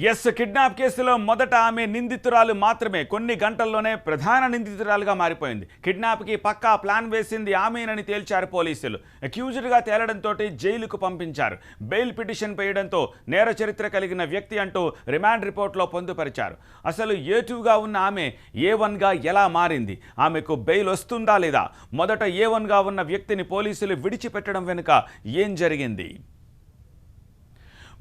Yes kidnap కేసులో మొదట ఆమె నిందితురాలు మాత్రమే కొన్ని గంటల్లోనే ప్రధాన నిందితురాలుగా మారిపోయింది. కిడ్నాప్కి పక్కా ప్లాన్ వేసింది ఆమెనని తేల్చారు పోలీసులు. అక్యూజ్డ్గా తేలడంతో జైలుకు పంపించారు. బెయిల్ పిటిషన్ వేయడంతో నేర చరిత్ర కలిగిన వ్యక్తి అంటూ రిమాండ్ రిపోర్ట్లో పొందుపరిచారు. అసలు A2గా ఉన్న ఆమె A1గా ఎలా మారింది? ఆమెకు బెయిల్ వస్తుందా లేదా? మొదట A1గా ఉన్న వ్యక్తిని పోలీసులు విడిచిపెట్టడం వెనుక ఏం జరిగింది?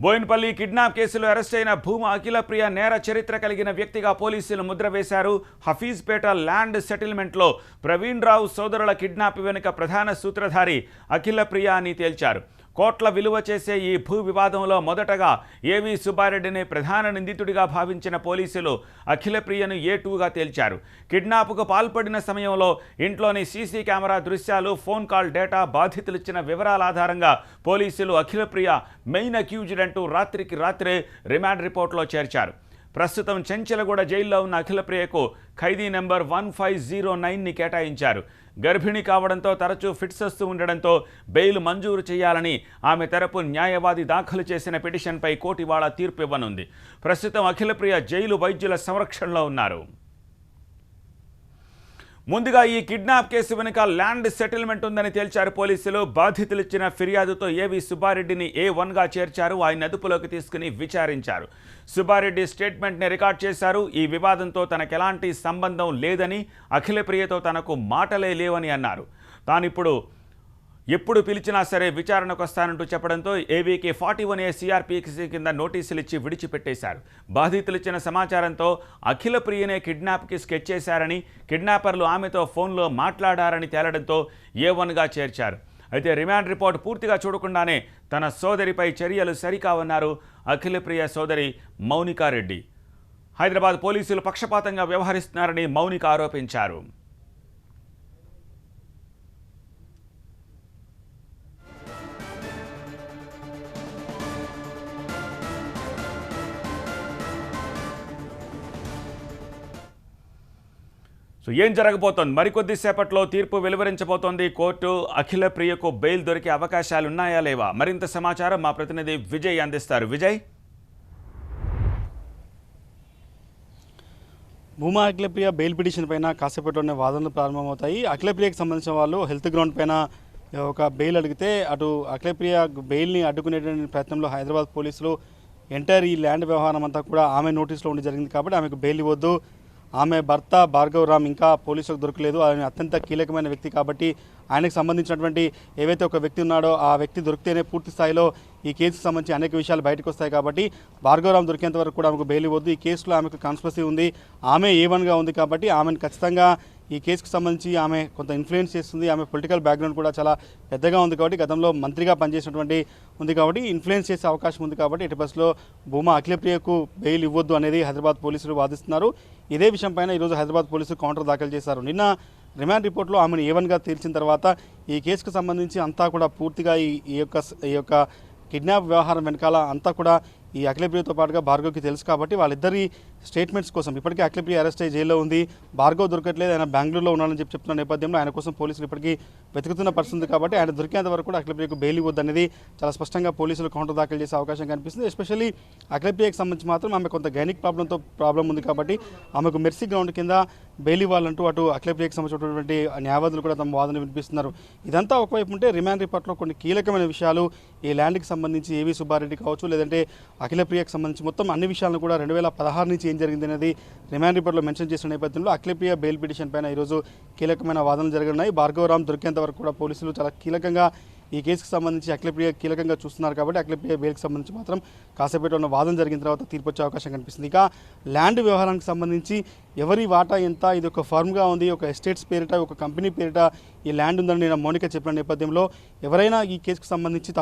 బోయిన్పల్లి కిడ్నాప్ కేసులో అరెస్ట్ అయిన భూమా అఖిలప్రియ నేర చరిత్ర కలిగిన వ్యక్తిగా పోలీసులు ముద్ర వేశారు. హఫీజ్పేట ల్యాండ్ సెటిల్మెంట్లో ప్రవీణ్ రావు సోదరుల కిడ్నాప్ వెనుక ప్రధాన సూత్రధారి అఖిలప్రియ అని తేల్చారు. కోట్ల విలువ చేసే ఈ భూ వివాదంలో మొదటగా ఏవి సుబ్బారెడ్డిని ప్రధాన నిందితుడిగా భావించిన పోలీసులు అఖిలప్రియను A2గా తేల్చారు. కిడ్నాప్కు పాల్పడిన సమయంలో ఇంట్లోని సీసీ కెమెరా దృశ్యాలు, ఫోన్ కాల్ డేటా, బాధితులు ఇచ్చిన వివరాల ఆధారంగా పోలీసులు అఖిలప్రియ మెయిన్ అక్యూజ్డ్ అంటూ రాత్రికి రాత్రే రిమాండ్ రిపోర్ట్లో చేర్చారు. ప్రస్తుతం చెంచలగూడ జైల్లో ఉన్న అఖిలప్రియకు ఖైదీ నెంబర్ 1509ని కేటాయించారు. గర్భిణి కావడంతో తరచూ ఫిట్స్ వస్తూ ఉండడంతో బెయిల్ మంజూరు చేయాలని ఆమె తరపు న్యాయవాది దాఖలు చేసిన పిటిషన్పై కోర్టు ఇవాళ తీర్పు ఇవ్వనుంది. ప్రస్తుతం అఖిలప్రియ జైలు వైద్యుల సంరక్షణలో ఉన్నారు. ముందుగా ఈ కిడ్నాప్ కేసు వెనుక ల్యాండ్ సెటిల్మెంట్ ఉందని తేల్చారు పోలీసులు. బాధితులు ఇచ్చిన ఫిర్యాదుతో ఏవి సుబ్బారెడ్డిని A1గా చేర్చారు. ఆయన అదుపులోకి తీసుకుని విచారించారు. సుబ్బారెడ్డి స్టేట్మెంట్ని రికార్డ్ చేశారు. ఈ వివాదంతో తనకెలాంటి సంబంధం లేదని, అఖిలప్రియతో తనకు మాటలే లేవని అన్నారు. తానిప్పుడు ఎప్పుడు పిలిచినా సరే విచారణకు వస్తానంటూ చెప్పడంతో ఏవీకి 41A CRPC కింద నోటీసులు ఇచ్చి విడిచిపెట్టేశారు. బాధితులు ఇచ్చిన సమాచారంతో అఖిలప్రియనే కిడ్నాప్కి స్కెచ్ చేశారని, కిడ్నాపర్లు ఆమెతో ఫోన్లో మాట్లాడారని తేలడంతో A1గా చేర్చారు. అయితే రిమాండ్ రిపోర్ట్ పూర్తిగా చూడకుండానే తన సోదరిపై చర్యలు సరికావన్నారు అఖిలప్రియ సోదరి మౌనికారెడ్డి. హైదరాబాద్ పోలీసులు పక్షపాతంగా వ్యవహరిస్తున్నారని మౌనిక ఆరోపించారు. ఏం జరగబోతోంది? మరికొద్ది సేపట్లో తీర్పు వెలువరించబోతోంది కోర్టు. అఖిలప్రియకు బెయిల్ దొరికే అవకాశాలు ఉన్నాయా లేవా? మరింత సమాచారం మా ప్రతినిధి విజయ్ అందిస్తారు. విజయ్, భూమా అఖిలప్రియ బెయిల్ పిటిషన్ పైన కాసేపట్లోనే వాదనలు ప్రారంభమవుతాయి. అఖిలప్రియకి సంబంధించిన వాళ్ళు హెల్త్ గ్రౌండ్ పైన ఒక బెయిల్ అడిగితే అటు అఖిలప్రియ బెయిల్ని అడ్డుకునేటువంటి ప్రయత్నంలో హైదరాబాద్ పోలీసులు ఎంటైర్ ఈ ల్యాండ్ వ్యవహారం అంతా కూడా ఆమె నోటీస్లో ఉండి జరిగింది. కాబట్టి ఆమెకు బెయిల్ ఇవ్వద్దు, ఆమె భర్త భార్గవ్ రామ్ ఇంకా పోలీసులకు దొరకలేదు, ఆయన అత్యంత కీలకమైన వ్యక్తి కాబట్టి ఆయనకు సంబంధించినటువంటి ఏవైతే ఒక వ్యక్తి ఉన్నాడో ఆ వ్యక్తి దొరికితేనే పూర్తి స్థాయిలో ఈ కేసుకు సంబంధించి అనేక విషయాలు బయటకు వస్తాయి. కాబట్టి భార్గవ్ రామ్ దొరికేంత వరకు కూడా ఆమెకు బెయిల్ ఇవ్వద్దు. ఈ కేసులో ఆమెకు కాన్స్పిరసీ ఉంది, ఆమె A1గా ఉంది కాబట్టి ఆమెను ఖచ్చితంగా ఈ కేసుకు సంబంధించి ఆమె కొంత ఇన్ఫ్లుయెన్స్ చేస్తుంది. ఆమె పొలిటికల్ బ్యాక్గ్రౌండ్ కూడా చాలా పెద్దగా ఉంది కాబట్టి, గతంలో మంత్రిగా పనిచేసినటువంటి ఉంది కాబట్టి ఇన్ఫ్లుయెన్స్ చేసే అవకాశం ఉంది. కాబట్టి ఎట్టి బస్సులో భూమా అఖిలప్రియకు బెయిల్ ఇవ్వద్దు అనేది హైదరాబాద్ పోలీసులు వాదిస్తున్నారు. ఇదే విషయం పైన ఈరోజు హైదరాబాద్ పోలీసులు కౌంటర్ దాఖలు చేశారు. నిన్న రిమాండ్ రిపోర్ట్లో ఆమెను A1గా తీర్చిన తర్వాత ఈ కేసుకు సంబంధించి అంతా కూడా పూర్తిగా ఈ యొక్క కిడ్నాప్ వ్యవహారం వెనకాల అంతా కూడా ఈ అఖిలప్రియతో పాటుగా భార్గవ్కి తెలుసు కాబట్టి వాళ్ళిద్దరి స్టేట్మెంట్స్ కోసం ఇప్పటికే అఖిలప్రియ అరెస్ట్ అయ్యి జైల్లో ఉంది. భార్గవ్ దొరకట్లేదు, ఆయన బెంగళూరులో ఉన్నాడని చెప్తున్న నేపథ్యంలో ఆయన కోసం పోలీసులు ఇప్పటికీ వెతుకుతున్న పరిస్థితి కాబట్టి ఆయన దొరికేంత వరకు కూడా అఖిలప్రియకు బెయిల్ ఇవ్వద్దు అనేది చాలా స్పష్టంగా పోలీసులు కౌంటర్ దాఖలు చేసే అవకాశం కనిపిస్తుంది. ఎస్పెషల్లీ అఖిలప్రియకి సంబంధించి మాత్రం ఆమె కొంత గైనిక్ ప్రాబ్లం ఉంది కాబట్టి ఆమెకు మెర్సీ గ్రౌండ్ కింద బెయిల్ ఇవ్వాలంటూ అటు అఖిలప్రియకి సంబంధించినటువంటి న్యాయవాదులు కూడా తమ వాదన వినిపిస్తున్నారు. ఇదంతా ఒకవైపు ఉంటే రిమాండ్ రిపోర్ట్లో కొన్ని కీలకమైన విషయాలు ఈ ల్యాండ్కి సంబంధించి ఏవి సుబ్బారెడ్డి కావచ్చు, లేదంటే అఖిలప్రియకి సంబంధించి మొత్తం అన్ని విషయాలను కూడా 2016 నుంచి ఏం జరిగింది అనేది రిమాండ్ రిపోర్ట్లో మెన్షన్ చేసిన నేపథ్యంలో అఖిలప్రియ బెయిల్ పిటిషన్ పైన ఈరోజు కీలకమైన వాదనలు జరగనున్నాయి. భార్గవ్ రామ్ దొరికేంత వరకు కూడా పోలీసులు చాలా కీలకంగా ఈ కేసుకు సంబంధించి అఖిలప్రియ కీలకంగా చూస్తున్నారు కాబట్టి అఖిలప్రియ బెయిల్కి సంబంధించి మాత్రం కాసేపట్లో ఉన్న వాదన జరిగిన తర్వాత తీర్పు వచ్చే అవకాశం కనిపిస్తుంది. ఇక ల్యాండ్ వ్యవహారానికి సంబంధించి ఎవరి వాటా ఎంత, ఇది ఒక ఫర్మ్గా ఉంది, ఒక ఎస్టేట్స్ పేరిట ఒక కంపెనీ పేరిట ఈ ల్యాండ్ ఉందని నేను మౌనిక చెప్పిన నేపథ్యంలో ఎవరైనా ఈ కేసుకు సంబంధించి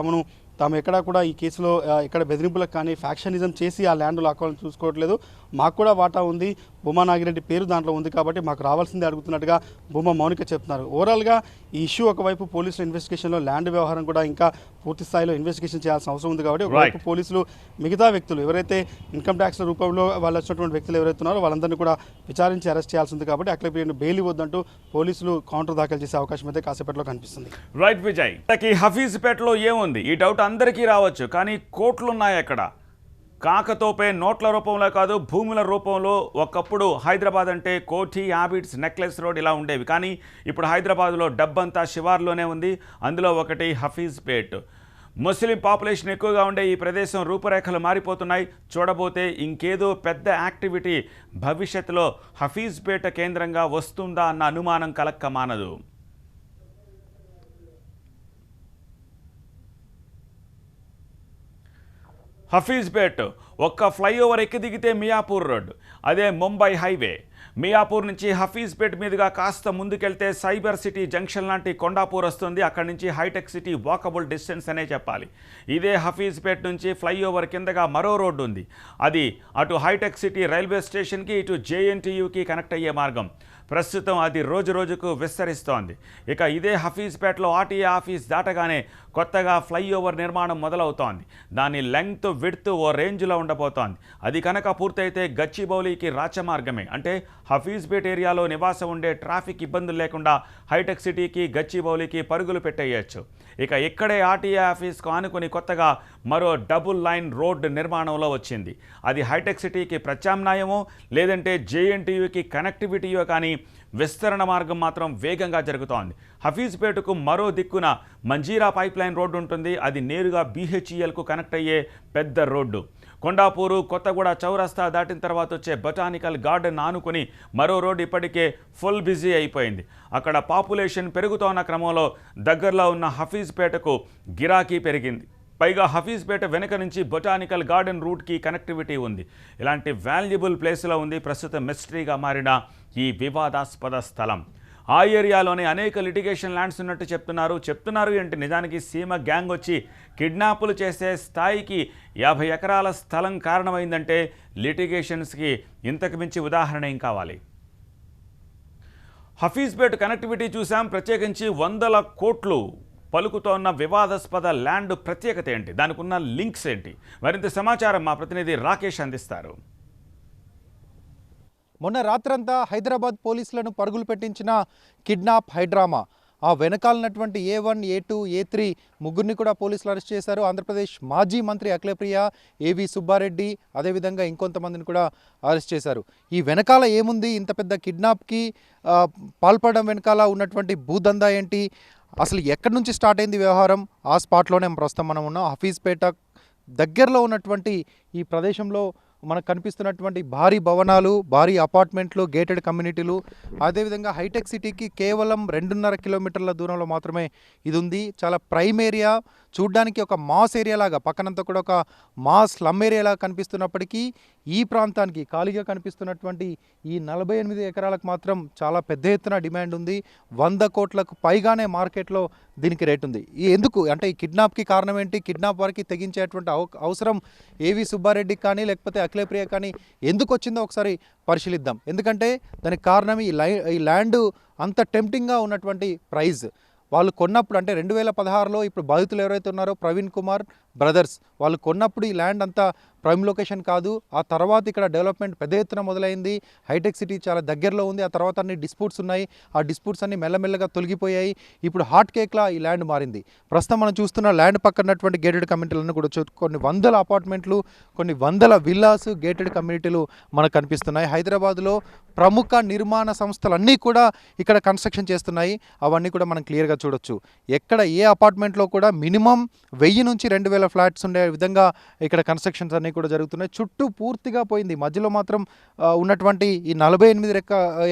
తాము ఎక్కడా కూడా ఈ కేసులో ఎక్కడ బెదిరింపులకు కానీ ఫ్యాక్షనిజం చేసి ఆ ల్యాండ్ లాక్కోవాలని చూసుకోవట్లేదు, మాకు కూడా వాటా ఉంది, భూమా నాగిరెడ్డి పేరు దాంట్లో ఉంది కాబట్టి మాకు రావాల్సిందే అడుగుతున్నట్టుగా భూమా మౌనిక చెప్తున్నారు. ఓవరాల్గా ఈ ఇష్యూ ఒకవైపు పోలీసుల ఇన్వెస్టిగేషన్లో ల్యాండ్ వ్యవహారం కూడా ఇంకా పూర్తి స్థాయిలో ఇన్వెస్టిగేషన్ చేయాల్సిన అవసరం ఉంది కాబట్టి ఒకవైపు పోలీసులు మిగతా వ్యక్తులు ఎవరైతే ఇన్కమ్ ట్యాక్స్ రూపంలో వాళ్ళు వచ్చినటువంటి వ్యక్తులు ఎవరైతే ఉన్నారో వాళ్ళందరినీ కూడా విచారించి అరెస్ట్ చేయాల్సి ఉంది కాబట్టి అఖిలప్రియను బెయిల్ ఇవ్వద్దంటూ పోలీసులు కౌంటర్ దాఖలు చేసే అవకాశం అయితే కాసేపట్లో కనిపిస్తుంది. రైట్ విజయ్, హఫీజ్పేటలో ఏముంది? ఈ డౌట్ అందరికీ రావచ్చు, కానీ కోర్టులు ఉన్నాయి అక్కడ. కాకతోపే నోట్ల రూపంలో కాదు భూముల రూపంలో ఒకప్పుడు హైదరాబాద్ అంటే కోఠి, హ్యాబిట్స్, నెక్లెస్ రోడ్ ఇలా ఉండేవి. కానీ ఇప్పుడు హైదరాబాద్లో డబ్బంతా శివార్లోనే ఉంది. అందులో ఒకటి హఫీజ్పేట్. ముస్లిం పాపులేషన్ ఎక్కువగా ఉండే ఈ ప్రదేశం రూపురేఖలు మారిపోతున్నాయి. చూడబోతే ఇంకేదో పెద్ద యాక్టివిటీ భవిష్యత్తులో హఫీజ్పేట కేంద్రంగా వస్తుందా అన్న అనుమానం కలక్క మానదు. హఫీజ్పేట్ ఒక్క ఫ్లైఓవర్ ఎక్కి దిగితే మియాపూర్ రోడ్, అదే ముంబై హైవే. మియాపూర్ నుంచి హఫీజ్పేట్ మీదుగా కాస్త ముందుకెళ్తే సైబర్ సిటీ జంక్షన్ లాంటి కొండాపూర్ వస్తుంది. అక్కడి నుంచి హైటెక్ సిటీ వాకబుల్ డిస్టెన్స్ అనే చెప్పాలి. ఇదే హఫీజ్పేట్ నుంచి ఫ్లైఓవర్ కిందగా మరో రోడ్డు ఉంది. అది అటు హైటెక్ సిటీ రైల్వే స్టేషన్కి, ఇటు జేఎన్టీయూకి కనెక్ట్ అయ్యే మార్గం. ప్రస్తుతం అది రోజు రోజుకు విస్తరిస్తోంది. ఇక ఇదే హఫీజ్పేటలో ఆర్టీఏ ఆఫీస్ దాటగానే కొత్తగా ఫ్లైఓవర్ నిర్మాణం మొదలవుతోంది. దాని లెంగ్త్, విడ్త్ ఓ రేంజ్లో ఉండబోతోంది. అది కనుక పూర్తయితే గచ్చిబౌలికి రాచమార్గమే. అంటే హఫీజ్పేట్ ఏరియాలో నివాసం ఉండే ట్రాఫిక్ ఇబ్బందులు లేకుండా హైటెక్ సిటీకి, గచ్చిబౌలికి పరుగులు పెట్టేయచ్చు. ఇక ఇక్కడే ఆర్టీఏ ఆఫీస్కు ఆనుకుని కొత్తగా మరో డబుల్ లైన్ రోడ్ నిర్మాణంలో వచ్చింది. అది హైటెక్ సిటీకి ప్రత్యామ్నాయమో లేదంటే జేఎన్టీయూకి కనెక్టివిటీయో కానీ విస్తరణ మార్గం మాత్రం వేగంగా జరుగుతోంది. హఫీజ్పేటకు మరో దిక్కున మంజీరా పైప్లైన్ రోడ్డు ఉంటుంది. అది నేరుగా బీహెచ్ఈఎల్కు కనెక్ట్ అయ్యే పెద్ద రోడ్డు. కొండాపూరు, కొత్తగూడ చౌరస్తా దాటిన తర్వాత వచ్చే బొటానికల్ గార్డెన్ ఆనుకుని మరో రోడ్డు ఇప్పటికే ఫుల్ బిజీ అయిపోయింది. అక్కడ పాపులేషన్ పెరుగుతోన్న క్రమంలో దగ్గరలో ఉన్న హఫీజ్పేటకు గిరాకీ పెరిగింది. పైగా హఫీజ్పేట వెనుక నుంచి బొటానికల్ గార్డెన్ రూట్కి కనెక్టివిటీ ఉంది. ఇలాంటి వాల్యుబుల్ ప్లేస్లో ఉంది ప్రస్తుతం మిస్టరీగా మారిన ఈ వివాదాస్పద స్థలం. ఆ ఏరియాలోనే అనేక లిటిగేషన్ ల్యాండ్స్ ఉన్నట్టు చెప్తున్నారు ఏంటి, నిజానికి సీమ గ్యాంగ్ వచ్చి కిడ్నాపులు చేసే స్థాయికి 50 ఎకరాల స్థలం కారణమైందంటే లిటిగేషన్స్కి ఇంతకు మించి ఉదాహరణ ఏం కావాలి. హఫీజ్పేట్ కనెక్టివిటీ చూసాం. ప్రత్యేకించి 100 కోట్లు పలుకుతోన్న వివాదాస్పద ల్యాండ్ ప్రత్యేకత ఏంటి, దానికి ఉన్న లింక్స్ ఏంటి, మరింత సమాచారం మా ప్రతినిధి రాకేష్ అందిస్తారు. మొన్న రాత్రంతా హైదరాబాద్ పోలీసులను పరుగులు పెట్టించిన కిడ్నాప్ హైడ్రామా. ఆ వెనకాలన్నటువంటి A1, A2, A3 ముగ్గురిని కూడా పోలీసులు అరెస్ట్ చేశారు. ఆంధ్రప్రదేశ్ మాజీ మంత్రి అఖిలప్రియ, ఏవి సుబ్బారెడ్డి, అదేవిధంగా ఇంకొంతమందిని కూడా అరెస్ట్ చేశారు. ఈ వెనకాల ఏముంది, ఇంత పెద్ద కిడ్నాప్కి పాల్పడడం వెనకాల ఉన్నటువంటి భూదందా ఏంటి, అసలు ఎక్కడి నుంచి స్టార్ట్ అయింది వ్యవహారం, ఆ స్పాట్లోనే ప్రస్తుతం మనం ఉన్నాం. హఫీజ్పేట దగ్గరలో ఉన్నటువంటి ఈ ప్రదేశంలో మనకు కనిపిస్తున్నటువంటి భారీ భవనాలు, భారీ అపార్ట్మెంట్లు, గేటెడ్ కమ్యూనిటీలు, అదేవిధంగా హైటెక్ సిటీకి కేవలం 2.5 కిలోమీటర్ల దూరంలో మాత్రమే ఇది ఉంది. చాలా ప్రైమ్ ఏరియా, చూడ్డానికి ఒక మాస్ ఏరియా లాగా, పక్కనంతా కూడా ఒక మాస్ స్లమ్ ఏరియా లాగా కనిపిస్తున్నప్పటికీ ఈ ప్రాంతానికి ఖాళీగా కనిపిస్తున్నటువంటి ఈ 48 ఎకరాలకు మాత్రం చాలా పెద్ద ఎత్తున డిమాండ్ ఉంది. 100 కోట్లకు పైగానే మార్కెట్లో దీనికి రేట్ ఉంది. ఎందుకు అంటే ఈ కిడ్నాప్కి కారణం ఏంటి, కిడ్నాప్ వారికి తెగించేటువంటి అవసరం ఏవి సుబ్బారెడ్డికి కానీ లేకపోతే అఖిలప్రియ కానీ ఎందుకు వచ్చిందో ఒకసారి పరిశీలిద్దాం. ఎందుకంటే దానికి కారణం ఈ ల్యాండ్ అంత టెంప్టింగ్గా ఉన్నటువంటి ప్రైజ్. వాళ్ళు కొన్నప్పుడు అంటే 2016లో ఇప్పుడు బాధితులు ఎవరైతే ఉన్నారో ప్రవీణ్ కుమార్ బ్రదర్స్, వాళ్ళు కొన్నప్పుడు ఈ ల్యాండ్ అంతా ప్రైమ్ లొకేషన్ కాదు. ఆ తర్వాత ఇక్కడ డెవలప్మెంట్ పెద్ద ఎత్తున మొదలైంది. హైటెక్ సిటీ చాలా దగ్గరలో ఉంది. ఆ తర్వాత అన్ని డిస్ప్యూట్స్ ఉన్నాయి. ఆ డిస్ప్యూట్స్ అన్ని మెల్లమెల్లగా తొలగిపోయాయి. ఇప్పుడు హాట్ కేక్లా ఈ ల్యాండ్ మారింది. ప్రస్తుతం మనం చూస్తున్న ల్యాండ్ పక్కనటువంటి గేటెడ్ కమ్యూనిటీలను కూడా కొన్ని 100 అపార్ట్మెంట్లు, కొన్ని 100 విల్లాస్, గేటెడ్ కమ్యూనిటీలు మనకు కనిపిస్తున్నాయి. హైదరాబాద్లో ప్రముఖ నిర్మాణ సంస్థలన్నీ కూడా ఇక్కడ కన్స్ట్రక్షన్ చేస్తున్నాయి. అవన్నీ కూడా మనం క్లియర్గా చూడొచ్చు. ఎక్కడ ఏ అపార్ట్మెంట్లో కూడా మినిమం 1000 నుంచి 2000 ఫ్లాట్స్ ఉండే విధంగా ఇక్కడ కన్స్ట్రక్షన్స్ అన్నీ కూడా జరుగుతున్నాయి. చుట్టూ పూర్తిగా పోయింది. మధ్యలో మాత్రం ఉన్నటువంటి ఈ 48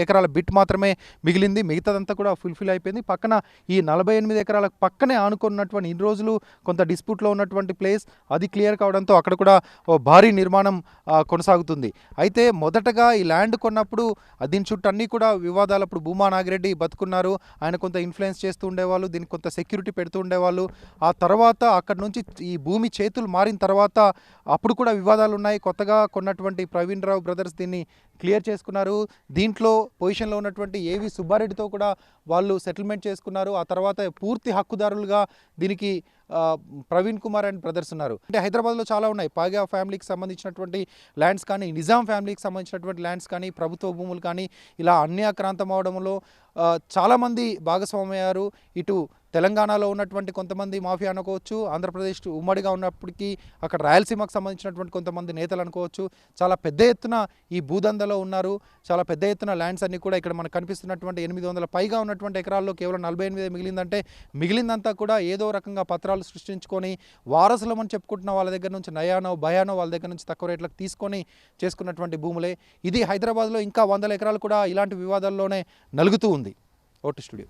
ఎకరాల బిట్ మాత్రమే మిగిలింది. మిగతాదంతా కూడా ఫుల్ఫిల్ అయిపోయింది. పక్కన ఈ 48 ఎకరాల పక్కనే ఆనుకున్నటువంటి ఇన్ని రోజులు కొంత డిస్ప్యూట్లో ఉన్నటువంటి ప్లేస్ అది క్లియర్ కావడంతో అక్కడ కూడా భారీ నిర్మాణం కొనసాగుతుంది. అయితే మొదటగా ఈ ల్యాండ్ కొన్నప్పుడు దీని చుట్టూ అన్నీ కూడా వివాదాలు. అప్పుడు భూమా నాగిరెడ్డి బతుకున్నారు, ఆయన కొంత ఇన్ఫ్లుయెన్స్ చేస్తూ ఉండేవాళ్ళు, దీనికి కొంత సెక్యూరిటీ పెడుతూ ఉండేవాళ్ళు. ఆ తర్వాత అక్కడ నుంచి ఈ భూమి చేతులు మారిన తర్వాత అప్పుడు కూడా వివాదాలు ఉన్నాయి. కొత్తగా కొన్నటువంటి ప్రవీణ్ రావు బ్రదర్స్ దీన్ని క్లియర్ చేసుకున్నారు. దీంట్లో పొజిషన్లో ఉన్నటువంటి ఏవి సుబ్బారెడ్డితో కూడా వాళ్ళు సెటిల్మెంట్ చేసుకున్నారు. ఆ తర్వాత పూర్తి హక్కుదారులుగా దీనికి ప్రవీణ్ కుమార్ అండ్ బ్రదర్స్ ఉన్నారు. అంటే హైదరాబాద్లో చాలా ఉన్నాయి. పాగా ఫ్యామిలీకి సంబంధించినటువంటి ల్యాండ్స్ కానీ, నిజాం ఫ్యామిలీకి సంబంధించినటువంటి ల్యాండ్స్ కానీ, ప్రభుత్వ భూములు కానీ ఇలా అన్యాక్రాంతం అవడంలో చాలామంది భాగస్వామ్యం అయ్యారు. ఇటు తెలంగాణలో ఉన్నటువంటి కొంతమంది మాఫియా అనుకోవచ్చు, ఆంధ్రప్రదేశ్ ఉమ్మడిగా ఉన్నప్పటికీ అక్కడ రాయలసీమకు సంబంధించినటువంటి కొంతమంది నేతలు అనుకోవచ్చు, చాలా పెద్ద ఎత్తున ఈ భూదందలో ఉన్నారు. చాలా పెద్ద ఎత్తున ల్యాండ్స్ అన్నీ కూడా ఇక్కడ మనకు కనిపిస్తున్నటువంటి 800 పైగా ఉన్నటువంటి ఎకరాల్లో కేవలం 48 మిగిలిందంటే మిగిలిందంతా కూడా ఏదో రకంగా పత్రాలు సృష్టించుకొని వారసులమని చెప్పుకుంటున్న వాళ్ళ దగ్గర నుంచి నయానో భయానో వాళ్ళ దగ్గర నుంచి తక్కువ రేట్లకు తీసుకొని చేసుకున్నటువంటి భూములే. ఇది హైదరాబాద్లో ఇంకా 100 ఎకరాలు కూడా ఇలాంటి వివాదాల్లోనే నలుగుతూ ఉంది. Vote studio.